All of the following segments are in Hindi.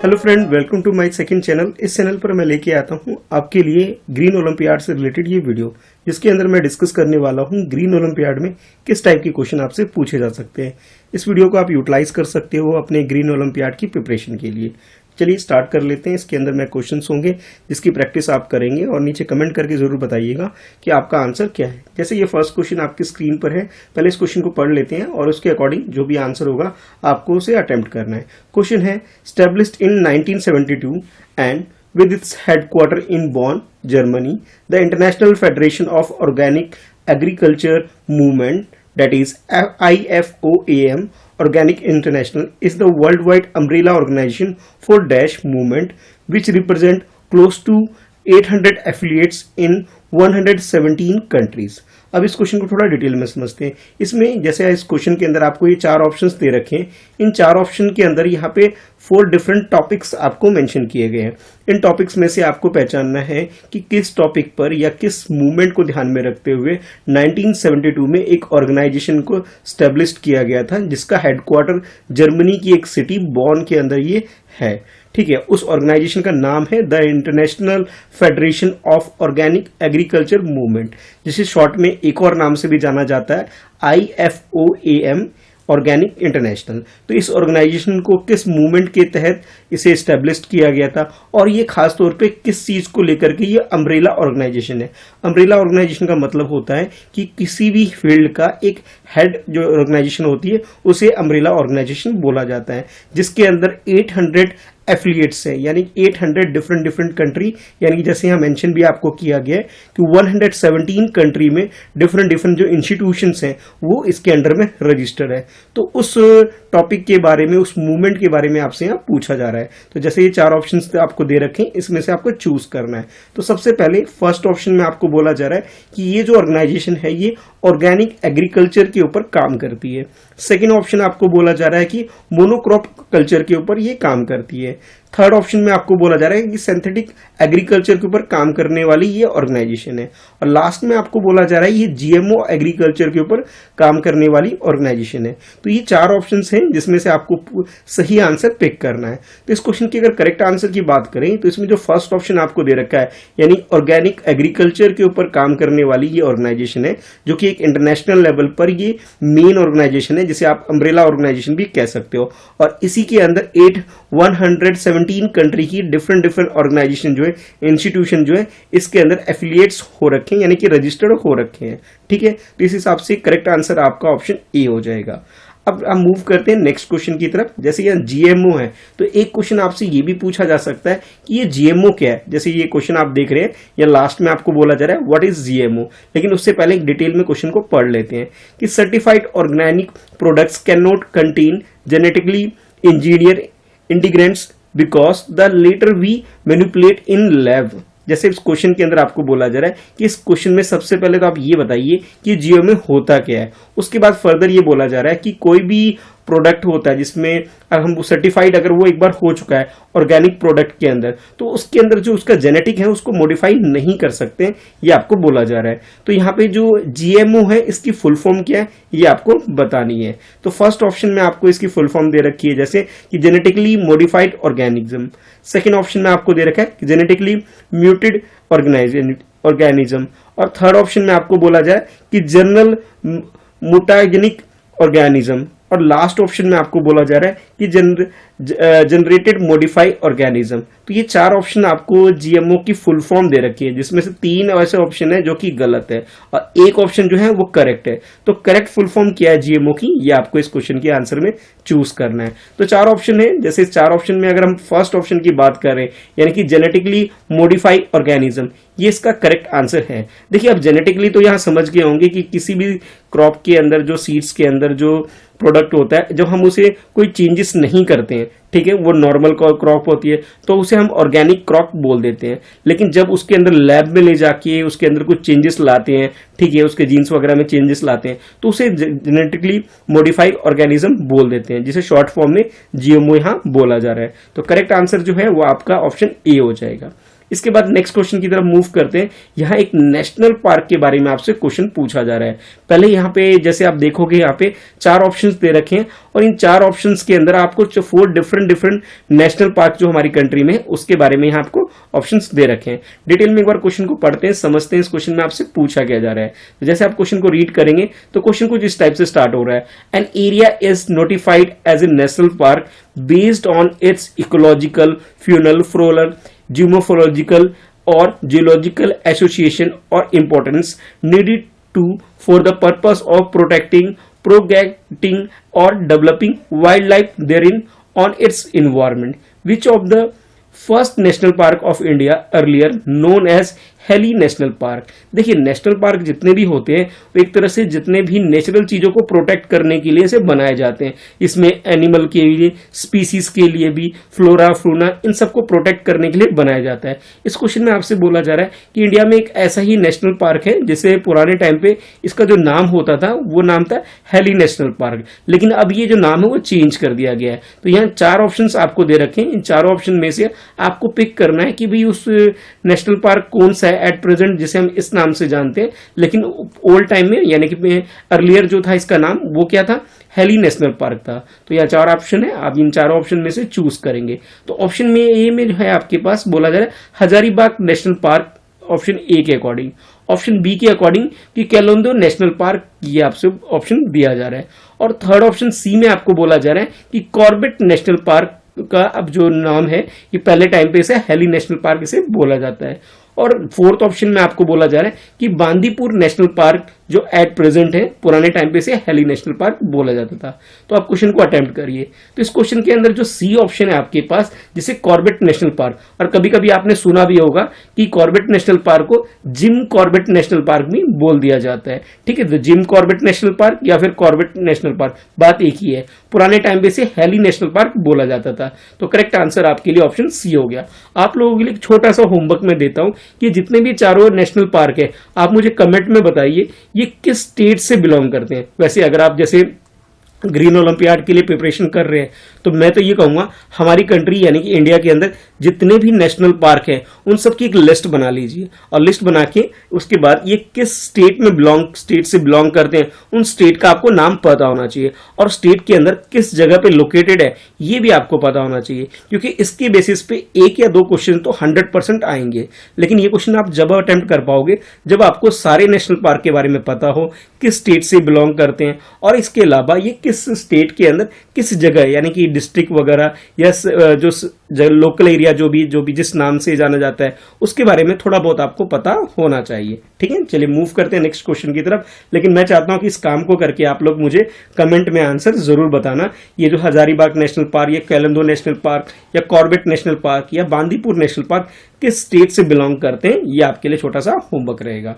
Hello friend, welcome to my second channel. इस चैनल पर मैं लेके आता हूं आपके लिए ग्रीन ओलंपियाड से रिलेटेड ये वीडियो, जिसके अंदर मैं डिस्कस करने वाला हूं ग्रीन ओलंपियाड में किस टाइप के क्वेश्चन आपसे पूछे जा सकते हैं। इस वीडियो को आप यूटिलाइज कर सकते हो अपने ग्रीन ओलंपियाड की प्रिपरेशन के लिए। चलिए स्टार्ट कर लेते हैं। इसके अंदर मैं क्वेश्चंस होंगे जिसकी प्रैक्टिस आप करेंगे और नीचे कमेंट करके जरूर बताइएगा कि आपका आंसर क्या है। जैसे ये फर्स्ट क्वेश्चन आपकी स्क्रीन पर है, पहले इस क्वेश्चन को पढ़ लेते हैं और उसके अकॉर्डिंग जो भी आंसर होगा आपको उसे अटेम्प्ट करना है। क्वेश्चन है, established in 1972 and with its headquarter in Bonn, Germany, the International Federation of Organic Agriculture Movement, that is IFOAM, Organic International, is the worldwide umbrella organization for dash movement, which represent close to 800 affiliates in 117 countries. अब इस क्वेश्चन को थोड़ा डिटेल में समझते हैं। इसमें जैसे इस क्वेश्चन के अंदर आपको ये चार ऑप्शंस दे रखे हैं, इन चार ऑप्शन के अंदर यहाँ पे 4 डिफरेंट टॉपिक्स आपको मेंशन किए गए हैं। इन टॉपिक्स में से आपको पहचानना है कि किस टॉपिक पर या किस मूवमेंट को ध्यान में रखते हुए 1972 में एक ऑर्गेनाइजेशन को स्टैब्लिश किया गया था, जिसका हेडक्वार्टर जर्मनी की एक सिटी बॉन के अंदर ये है। ठीक है, उस ऑर्गेनाइजेशन का नाम है the international federation of organic agriculture movement, जिसे शॉर्ट में एक और नाम से भी जाना जाता है IFOAM, ऑर्गेनिक इंटरनेशनल। तो इस ऑर्गेनाइजेशन को किस मूवमेंट के तहत इसे एस्टेब्लिश किया गया था और ये खास तौर पे किस चीज को लेकर के ये अम्ब्रेला ऑर्गेनाइजेशन है। अम्ब्रेला ऑर्गेनाइजेशन का मतलब होता है कि किसी भी फील्ड का एक हेड जो ऑर्गेनाइजेशन होती है उसे अम्ब्रेला ऑर्गेनाइजेशन बोला जाता है, जिसके अंदर 800 एफिलिएट्स है, यानी 800 डिफरेंट कंट्री, यानी कि जैसे यहाँ मेंशन भी आपको किया गया है कि 117 कंट्री में डिफरेंट जो इंस्टीट्यूशंस हैं वो इसके अंडर में रजिस्टर्ड है। तो उस टॉपिक के बारे में, उस मूवमेंट के बारे में आपसे यहाँ पूछा जा रहा है। तो जैसे ये 4 ऑप्शंस आपको दे रखे हैं, इसमें से आपको चूज करना है। तो सबसे पहले फर्स्ट ऑप्शन में आपको बोला जा रहा है कि ये जो ऑर्गेनाइजेशन है ये ऑर्गेनिक एग्रीकल्चर के ऊपर काम करती है। सेकेंड ऑप्शन आपको बोला जा रहा है कि मोनोक्रॉप कल्चर के ऊपर ये काम करती है। थर्ड ऑप्शन में आपको बोला जा रहा है कि सिंथेटिक एग्रीकल्चर के ऊपर काम करने वाली ये ऑर्गेनाइजेशन है। और लास्ट में आपको बोला जा रहा है ये GMO एग्रीकल्चर के ऊपर काम करने वाली ऑर्गेनाइजेशन है। तो ये 4 ऑप्शंस हैं जिसमें से आपको सही आंसर पिक करना है। तो इस क्वेश्चन की अगर करेक्ट आंसर की बात करें तो इसमें जो फर्स्ट ऑप्शन आपको दे रखा है, यानी ऑर्गेनिक एग्रीकल्चर के ऊपर काम करने वाली ये ऑर्गेनाइजेशन है, जो कि एक इंटरनेशनल लेवल पर ये मेन ऑर्गेनाइजेशन है, जिसे आप अम्ब्रेला ऑर्गेनाइजेशन भी कह सकते हो। और इसी के अंदर 117 कंट्री की डिफरेंट ऑर्गेनाइजेशन जो है, इंस्टीट्यूशन जो है, इसके अंदर एफिलिएट्स हो रखे हैं, यानी कि रजिस्टर्ड हो रखे हैं। ठीक है, तो इस हिसाब से करेक्ट आंसर आपका ऑप्शन ए हो जाएगा। अब हम मूव करते हैं नेक्स्ट क्वेश्चन की तरफ। जैसे यहाँ GMO है, तो एक क्वेश्चन आपसे ये भी पूछा जा सकता है कि ये GMO क्या है। जैसे ये क्वेश्चन आप देख रहे हैं, या लास्ट में आपको बोला जा रहा है व्हाट इज GMO, लेकिन उससे पहले एक डिटेल में क्वेश्चन को पढ़ लेते हैं कि certified organic products can not contain genetically engineered ingredients because the latter we manipulate in lab. जैसे इस क्वेश्चन के अंदर आपको बोला जा रहा है कि इस क्वेश्चन में सबसे पहले तो आप ये बताइए कि GMO होता क्या है। उसके बाद फर्दर ये बोला जा रहा है कि कोई भी प्रोडक्ट होता है जिसमें अगर हम सर्टिफाइड, अगर वो एक बार हो चुका है ऑर्गेनिक प्रोडक्ट के अंदर, तो उसके अंदर जो उसका जेनेटिक है उसको मॉडिफाई नहीं कर सकते, ये आपको बोला जा रहा है। तो यहाँ पे जो GMO है इसकी फुल फॉर्म क्या है ये आपको बतानी है। तो फर्स्ट ऑप्शन में आपको इसकी फुल फॉर्म दे रखी है, जैसे कि genetically modified organism. Second option में आपको दे रखा है जेनेटिकली म्यूटेड ऑर्गेनिज्म। और थर्ड ऑप्शन में आपको बोला जाए कि जनरल मुटाजेनिक ऑर्गेनिज्म। और लास्ट ऑप्शन में आपको बोला जा रहा है कि जनरेटेड मॉडिफाई ऑर्गेनिज्म। तो ये 4 ऑप्शन आपको GMO की फुल फॉर्म दे रखी है, जिसमें से 3 ऐसे ऑप्शन है जो कि गलत है और एक ऑप्शन जो है वो करेक्ट है। तो करेक्ट फुल फॉर्म क्या है GMO की, ये आपको इस क्वेश्चन के आंसर में चूज करना है। तो 4 ऑप्शन है। जैसे इस 4 ऑप्शन में अगर हम फर्स्ट ऑप्शन की बात करें, यानी कि जेनेटिकली मॉडिफाई ऑर्गेनिज्म, ये इसका करेक्ट आंसर है। देखिए, अब जेनेटिकली तो यहाँ समझ गए होंगे कि किसी भी क्रॉप के अंदर, जो सीड्स के अंदर जो प्रोडक्ट होता है, जब हम उसे कोई चेंजेस नहीं करते हैं, ठीक है, वो नॉर्मल क्रॉप होती है तो उसे हम ऑर्गेनिक क्रॉप बोल देते हैं। लेकिन जब उसके अंदर लैब में ले जाके उसके अंदर कुछ चेंजेस लाते हैं, ठीक है, उसके जीन्स वगैरह में चेंजेस लाते हैं, तो उसे जेनेटिकली मॉडिफाइड ऑर्गेनिज्म बोल देते हैं, जिसे शॉर्ट फॉर्म में GMO यहाँ बोला जा रहा है। तो करेक्ट आंसर जो है वो आपका ऑप्शन ए हो जाएगा। इसके बाद नेक्स्ट क्वेश्चन की तरफ मूव करते हैं। यहाँ एक नेशनल पार्क के बारे में आपसे क्वेश्चन पूछा जा रहा है। पहले यहाँ पे जैसे आप देखोगे यहाँ पे 4 ऑप्शंस दे रखे हैं और इन 4 ऑप्शंस के अंदर आपको 4 डिफरेंट नेशनल पार्क जो हमारी कंट्री में है उसके बारे में यहाँ आपको ऑप्शंस दे रखे हैं। डिटेल में एक बार क्वेश्चन को पढ़ते हैं, समझते हैं इस क्वेश्चन में आपसे पूछा क्या जा रहा है। तो जैसे आप क्वेश्चन को रीड करेंगे तो क्वेश्चन कुछ इस टाइप से स्टार्ट हो रहा है। An area is notified as a national park based on its ecological, faunal, floral, geomorphological और जियोलॉजिकल एसोसिएशन और importance needed to for the purpose of protecting, propagating or developing wildlife therein on its environment. Which of the first national park of India earlier known as heli national park? देखिए नेशनल पार्क जितने भी होते हैं वो एक तरह से जितने भी नेचुरल चीजों को प्रोटेक्ट करने के लिए इसे बनाए जाते हैं। इसमें एनिमल के लिए, स्पीसीज के लिए भी, फ्लोरा फ्लोना, इन सबको प्रोटेक्ट करने के लिए बनाया जाता है। इस क्वेश्चन में आपसे बोला जा रहा है कि इंडिया में एक ऐसा ही नेशनल पार्क है जिसे पुराने टाइम पे इसका जो नाम होता था वो नाम था हेली नेशनल पार्क, लेकिन अब ये जो नाम है वो चेंज कर दिया गया है। तो यहाँ 4 ऑप्शन आपको दे रखे हैं। इन 4 ऑप्शन में से आपको पिक करना है कि भाई उस नेशनल पार्क कौन सा है एट प्रेजेंट जिसे हम इस नाम से जानते हैं, लेकिन ओल्ड टाइम में यानी कि अर्लियर जो था इसका नाम वो क्या था, हेली नेशनल पार्क था। तो यहाँ 4 ऑप्शन है, आप इन 4 ऑप्शन में से चूज करेंगे। तो ऑप्शन में ए में जो है आपके पास बोला जा रहा है Hazaribagh national park option A के अकॉर्डिंग, ऑप्शन बी के अकॉर्डिंग कि केलोंदो नेशनल पार्क, ये आपसे ऑप्शन दिया जा रहा है। और थर्ड ऑप्शन सी में आपको बोला जा रहा है कि कॉर्बेट नेशनल पार्क का अब जो नाम है ये पहले टाइम पे इसे हेली नेशनल पार्क इसे बोला जाता है। और फोर्थ ऑप्शन में आपको बोला जा रहा है कि बांदीपुर नेशनल पार्क जो एट प्रेजेंट है, पुराने टाइम पे इसे हेली नेशनल पार्क बोला जाता था। तो आप क्वेश्चन को अटेम्प्ट करिए। तो इस क्वेश्चन के अंदर जो सी ऑप्शन है आपके पास, जिसे कॉर्बेट नेशनल पार्क, और कभी कभी आपने सुना भी होगा कि कॉर्बेट नेशनल पार्क को जिम कॉर्बेट नेशनल पार्क भी बोल दिया जाता है। ठीक है, तो जिम कॉर्बेट नेशनल पार्क या फिर कॉर्बेट नेशनल पार्क, बात एक ही है। पुराने टाइम पे इसे हेली नेशनल पार्क बोला जाता था। तो करेक्ट आंसर आपके लिए ऑप्शन सी हो गया। आप लोगों के लिए एक छोटा सा होमवर्क में देता हूं कि जितने भी चारों नेशनल पार्क है आप मुझे कमेंट में बताइए ये किस स्टेट से बिलोंग करते हैं। वैसे अगर आप जैसे ग्रीन ओलंपियाड के लिए प्रिपरेशन कर रहे हैं तो मैं तो ये कहूंगा हमारी कंट्री यानी कि इंडिया के अंदर जितने भी नेशनल पार्क हैं उन सब की एक लिस्ट बना लीजिए, और लिस्ट बना के उसके बाद ये किस स्टेट से बिलोंग करते हैं उन स्टेट का आपको नाम पता होना चाहिए, और स्टेट के अंदर किस जगह पे लोकेटेड है ये भी आपको पता होना चाहिए, क्योंकि इसके बेसिस पे 1 या 2 क्वेश्चन तो 100% आएंगे। लेकिन ये क्वेश्चन आप जब अटेम्प्ट कर पाओगे जब आपको सारे नेशनल पार्क के बारे में पता हो, किस स्टेट से बिलोंग करते हैं, और इसके अलावा ये किस स्टेट के अंदर किस जगह यानी कि डिस्ट्रिक्ट वगैरह या जो लोकल एरिया जो भी जिस नाम से जाना जाता है उसके बारे में थोड़ा बहुत आपको पता होना चाहिए। ठीक है, चलिए मूव करते हैं नेक्स्ट क्वेश्चन की तरफ। लेकिन मैं चाहता हूं कि इस काम को करके आप लोग मुझे कमेंट में आंसर जरूर बताना। ये जो हजारीबाग नेशनल पार्क या केलोंदो नेशनल पार्क या कॉर्बेट नेशनल पार्क या बांदीपुर नेशनल पार्क किस स्टेट से बिलोंग करते हैं, ये आपके लिए छोटा सा होमवर्क रहेगा।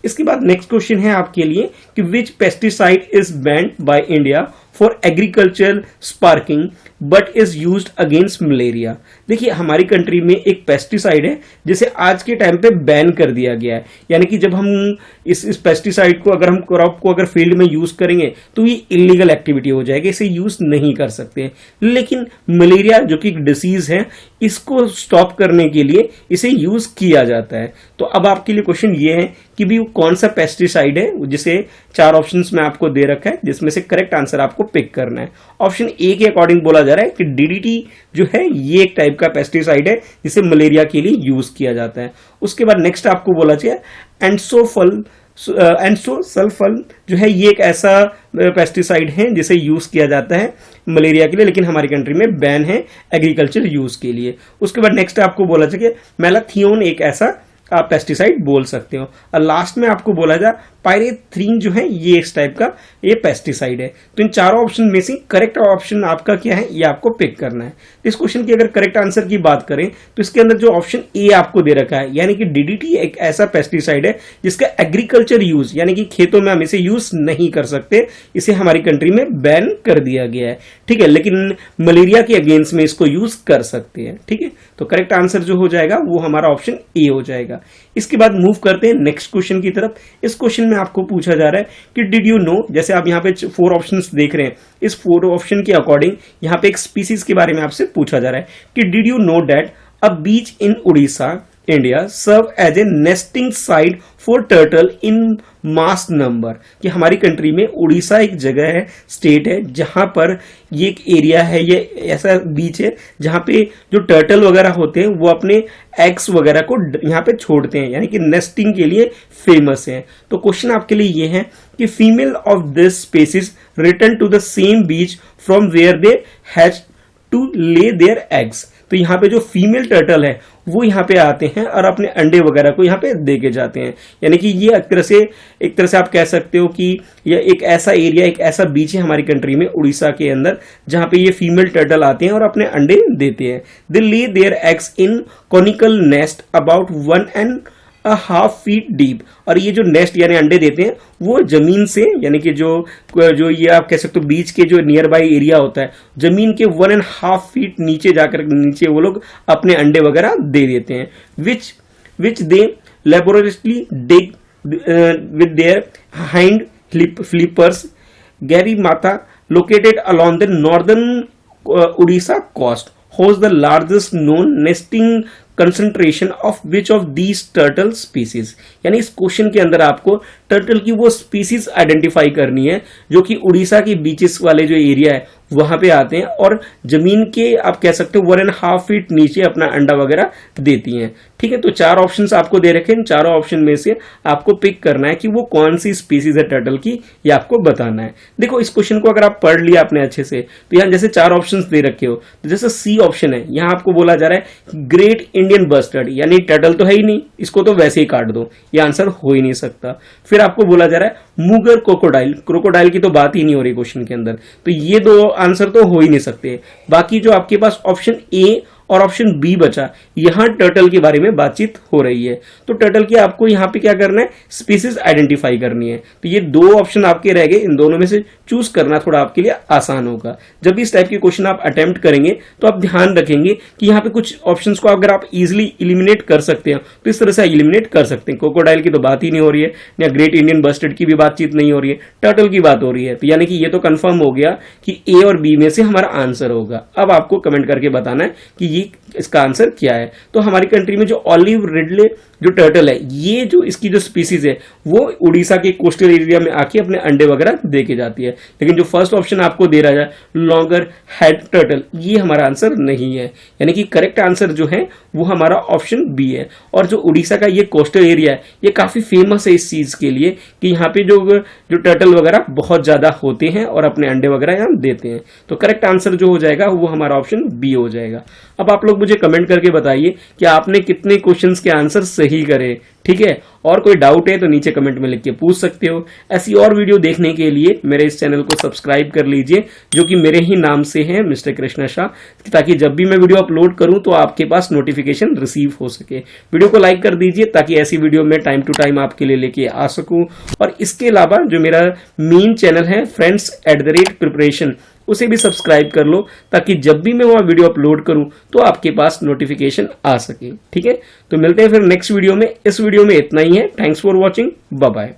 इसके बाद नेक्स्ट क्वेश्चन है आपके लिए कि which pesticide is banned by India for agriculture spraying but is used against malaria. देखिए हमारी कंट्री में एक पेस्टिसाइड है जिसे आज के टाइम पे बैन कर दिया गया है, यानी कि जब हम इस पेस्टिसाइड को अगर हम क्रॉप को अगर फील्ड में यूज करेंगे तो ये इलीगल एक्टिविटी हो जाएगी, इसे यूज नहीं कर सकते। लेकिन मलेरिया जो कि एक डिसीज है इसको स्टॉप करने के लिए इसे यूज किया जाता है। तो अब आपके लिए क्वेश्चन ये है कि भी कौन सा पेस्टिसाइड है, जिसे 4 ऑप्शंस में आपको दे रखा है जिसमें से करेक्ट आंसर आपको पिक करना है। ऑप्शन ए के अकॉर्डिंग बोला जा रहा है कि डीडीटी जो है ये एक टाइप का पेस्टिसाइड है जिसे मलेरिया के लिए यूज किया जाता है। उसके बाद नेक्स्ट आपको बोला चाहिए एंडोसल्फान जो है ये एक ऐसा पेस्टिसाइड है जिसे यूज किया जाता है मलेरिया के लिए, लेकिन हमारी कंट्री में बैन है एग्रीकल्चर यूज के लिए। उसके बाद नेक्स्ट आपको बोला चाहिए मैलाथियोन एक ऐसा आप पेस्टिसाइड बोल सकते हो। और लास्ट में आपको बोला जा पायरेथ्रीन जो है ये इस टाइप का ये पेस्टिसाइड है। तो इन चारों ऑप्शन में से करेक्ट ऑप्शन आपका क्या है ये आपको पिक करना है। इस क्वेश्चन की अगर करेक्ट आंसर की बात करें तो इसके अंदर जो ऑप्शन ए आपको दे रखा है यानी कि डीडीटी एक ऐसा पेस्टिसाइड है जिसका एग्रीकल्चर यूज यानी कि खेतों में हम इसे यूज नहीं कर सकते, इसे हमारी कंट्री में बैन कर दिया गया है। ठीक है, लेकिन मलेरिया के अगेंस्ट में इसको यूज कर सकते हैं। ठीक है, तो करेक्ट आंसर जो हो जाएगा वो हमारा ऑप्शन ए हो जाएगा। इसके बाद मूव करते हैं नेक्स्ट क्वेश्चन की तरफ। इस क्वेश्चन में आपको पूछा जा रहा है कि डिड यू नो, जैसे आप यहाँ पे 4 ऑप्शंस देख रहे हैं, इस 4 ऑप्शन के अकॉर्डिंग यहाँ पे एक स्पीसीज के बारे में आपसे पूछा जा रहा है कि did you know that a beach in Orissa India serve as a nesting site for turtle in mass number, कि हमारी कंट्री में उड़ीसा एक जगह है, स्टेट है, जहां पर ये एक एरिया है, ये ऐसा बीच है जहां पे जो टर्टल वगैरह होते हैं वो अपने एग्स वगैरह को यहाँ पे छोड़ते हैं, यानी कि नेस्टिंग के लिए फेमस है। तो क्वेश्चन आपके लिए ये है कि female of this species return to the same beach from where they has to lay their eggs. तो यहाँ पे जो फीमेल टर्टल है वो यहाँ पे आते हैं और अपने अंडे वगैरह को यहाँ पे दे के जाते हैं, यानी कि ये एक तरह से आप कह सकते हो कि यह एक ऐसा एरिया, एक ऐसा बीच है हमारी कंट्री में, उड़ीसा के अंदर, जहाँ पे ये फीमेल टर्टल आते हैं और अपने अंडे देते हैं। They lay their eggs in conical nest about 1.5 feet deep, और ये जो नेस्ट यानी अंडे देते हैं वो जमीन से, यानी कि जो ये आप कह सकते हो बीच के जो नियर बाई एरिया होता है, जमीन के 1.5 फीट नीचे जाकर नीचे वो लोग अपने अंडे वगैरह दे देते हैं, which they laboriously dig with their hind flippers. Gahirmatha located along the northern Orissa coast host the largest known nesting concentration of which of these turtle species. यानी इस क्वेश्चन के अंदर आपको टर्टल की वो स्पीसीज आइडेंटिफाई करनी है जो कि उड़ीसा के बीचेस वाले जो एरिया है वहां पे आते हैं और जमीन के आप कह सकते हो 1.5 फीट नीचे अपना अंडा वगैरह देती हैं। ठीक है, तो 4 ऑप्शंस आपको दे रखे हैं, इन चारों ऑप्शन में से आपको पिक करना है कि वो कौन सी स्पीसीज है टर्टल की, ये आपको बताना है। देखो इस क्वेश्चन को अगर आप पढ़ लिया आपने अच्छे से, तो यहाँ जैसे 4 ऑप्शंस दे रखे हो, तो जैसे सी ऑप्शन है, यहाँ आपको बोला जा रहा है ग्रेट इंडियन बस्टर्ड, यानी टर्टल तो है ही नहीं, इसको तो वैसे ही काट दो, ये आंसर हो ही नहीं सकता। फिर आपको बोला जा रहा है मुगर क्रोकोडाइल, क्रोकोडाइल की तो बात ही नहीं हो रही क्वेश्चन के अंदर, तो ये 2 आंसर तो हो ही नहीं सकते। बाकी जो आपके पास ऑप्शन ए और ऑप्शन बी बचा, यहां टर्टल के बारे में बातचीत हो रही है, तो टर्टल की आपको यहां पे क्या करना है, स्पीसीज आइडेंटिफाई करनी है। तो ये 2 ऑप्शन आपके रह गए, इन दोनों में से चूज करना थोड़ा आपके लिए आसान होगा। जब भी इस टाइप के क्वेश्चन आप अटेम्प्ट करेंगे तो आप ध्यान रखेंगे कि यहाँ पे कुछ ऑप्शंस को अगर आप इजिली इलिमिनेट कर सकते हो तो इस तरह से इलिमिनेट कर सकते हैं। क्रोकोडाइल की तो बात ही नहीं हो रही है, या ग्रेट इंडियन बस्टर्ड की भी बातचीत नहीं हो रही है, टर्टल की बात हो रही है, तो यानी कि ये तो कंफर्म हो गया कि ए और बी में से हमारा आंसर होगा। अब आपको कमेंट करके बताना है कि ये इसका आंसर क्या है। तो हमारी कंट्री में जो ऑलिव रिडले जो टर्टल है, ये जो इसकी जो स्पीसीज है वो उड़ीसा के कोस्टल एरिया में आके अपने अंडे वगैरह दे के जाती है। लेकिन जो फर्स्ट ऑप्शन आपको दे रहा है लॉन्गर हेड टर्टल, ये हमारा आंसर नहीं है, यानी कि करेक्ट आंसर जो है वो हमारा ऑप्शन बी है। और जो उड़ीसा का ये कोस्टल एरिया है ये काफी फेमस है इस चीज के लिए कि यहाँ पे जो टर्टल वगैरह बहुत ज्यादा होते हैं और अपने अंडे वगैरह यहाँ देते हैं। तो करेक्ट आंसर जो हो जाएगा वो हमारा ऑप्शन बी हो जाएगा। अब आप लोग मुझे कमेंट करके बताइए कि आपने कितने क्वेश्चंस के आंसर सही करे। ठीक है, और कोई डाउट है तो नीचे कमेंट में लिख के पूछ सकते हो। ऐसी और वीडियो देखने के लिए मेरे इस चैनल को सब्सक्राइब कर लीजिए, जो कि मेरे ही नाम से है, मिस्टर कृष्णा शाह, ताकि जब भी मैं वीडियो अपलोड करूं तो आपके पास नोटिफिकेशन रिसीव हो सके। वीडियो को लाइक कर दीजिए ताकि ऐसी वीडियो मैं टाइम टू टाइम आपके लिए लेके आ सकूं। और इसके अलावा जो मेरा मेन चैनल है friends@preparation, उसे भी सब्सक्राइब कर लो ताकि जब भी मैं वहां वीडियो अपलोड करूं तो आपके पास नोटिफिकेशन आ सके। ठीक है, तो मिलते हैं फिर नेक्स्ट वीडियो में। इस वीडियो में इतना ही है। Thanks for watching, bye bye.